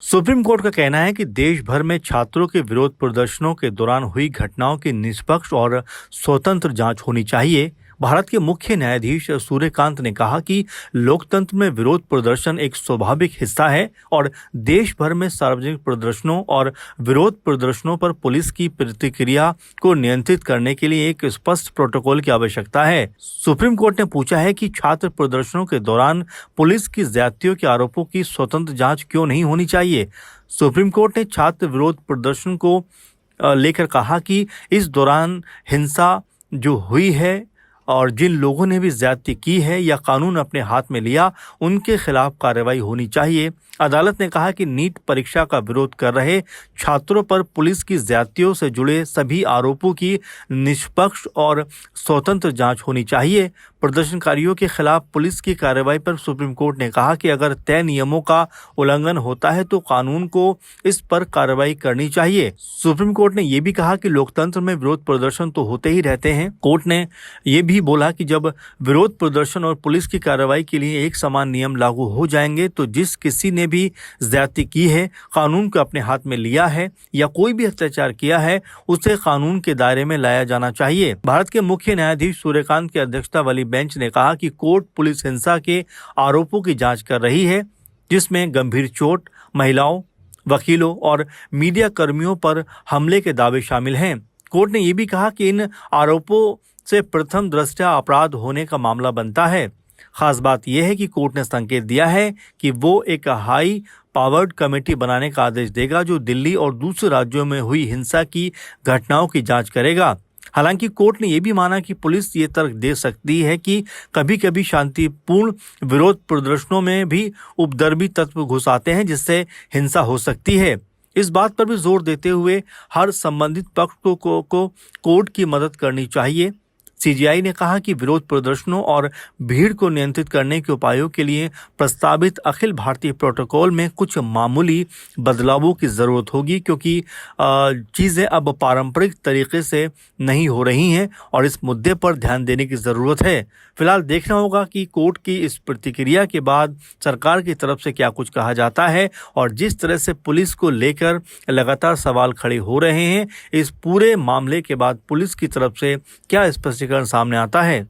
Supreme court का कहना है कि देश भर में छात्रों के विरोध प्रदर्शनों के दौरान हुई घटनाओं की निष्पक्ष और स्वतंत्र जांच होनी चाहिए। भारत के मुख्य न्यायाधीश सूर्यकांत ने कहा कि लोकतंत्र में विरोध प्रदर्शन एक स्वाभाविक हिस्सा है और देश भर में सार्वजनिक प्रदर्शनों और विरोध प्रदर्शनों पर पुलिस की प्रतिक्रिया को नियंत्रित करने के लिए एक स्पष्ट प्रोटोकॉल की आवश्यकता है। सुप्रीम कोर्ट ने पूछा है कि छात्र प्रदर्शनों के दौरान पुलिस की ज्यादतियों के आरोपों की स्वतंत्र जांच क्यों नहीं होनी चाहिए। सुप्रीम कोर्ट ने छात्र विरोध प्रदर्शन को लेकर कहा कि इस दौरान हिंसा जो हुई है और जिन लोगों ने भी ज्यादती की है या कानून अपने हाथ में लिया, उनके खिलाफ कार्रवाई होनी चाहिए। अदालत ने कहा कि नीट परीक्षा का विरोध कर रहे छात्रों पर पुलिस की ज्यादतियों से जुड़े सभी आरोपों की निष्पक्ष और स्वतंत्र जांच होनी चाहिए। प्रदर्शनकारियों के खिलाफ पुलिस की कार्रवाई पर सुप्रीम कोर्ट ने कहा कि अगर तय नियमों का उल्लंघन होता है तो कानून को इस पर कार्रवाई करनी चाहिए। सुप्रीम कोर्ट ने यह भी कहा कि लोकतंत्र में विरोध प्रदर्शन तो होते ही रहते हैं। कोर्ट ने यह भी बोला कि जब विरोध प्रदर्शन और पुलिस की कार्रवाई के लिए एक समान नियम लागू हो जाएंगे तो जिस किसी ने भी ज्यादती की है, कानून को अपने हाथ में लिया है या कोई भी अत्याचार किया है, उसे कानून के दायरे में लाया जाना चाहिए। भारत के मुख्य न्यायाधीश सूर्यकांत की अध्यक्षता वाली बेंच ने कहा कि कोर्ट पुलिस हिंसा के आरोपों की जांच कर रही है, जिसमें गंभीर चोट, महिलाओं, वकीलों और मीडिया कर्मियों पर हमले के दावे शामिल हैं। कोर्ट ने यह भी कहा कि इन आरोपों से प्रथम दृष्टया अपराध होने का मामला बनता है। खास बात यह है कि कोर्ट ने संकेत दिया है कि वो एक हाई पावर्ड कमेटी बनाने का आदेश देगा जो दिल्ली और दूसरे राज्यों में हुई हिंसा की घटनाओं की जांच करेगा। हालांकि कोर्ट ने यह भी माना कि पुलिस ये तर्क दे सकती है कि कभी-कभी शांतिपूर्ण विरोध प्रदर्शनों में भी उपद्रवी तत्व घुस आते हैं, जिससे हिंसा हो सकती है। इस बात पर भी जोर देते हुए हर संबंधित पक्ष को कोर्ट की मदद करनी चाहिए। सीजीआई ने कहा कि विरोध प्रदर्शनों और भीड़ को नियंत्रित करने के उपायों के लिए प्रस्तावित अखिल भारतीय प्रोटोकॉल में कुछ मामूली बदलावों की ज़रूरत होगी, क्योंकि चीज़ें अब पारंपरिक तरीके से नहीं हो रही हैं और इस मुद्दे पर ध्यान देने की ज़रूरत है। फिलहाल देखना होगा कि कोर्ट की इस प्रतिक्रिया के बाद सरकार की तरफ से क्या कुछ कहा जाता है और जिस तरह से पुलिस को लेकर लगातार सवाल खड़े हो रहे हैं, इस पूरे मामले के बाद पुलिस की तरफ से क्या स्पष्टीकरण सामने आता है।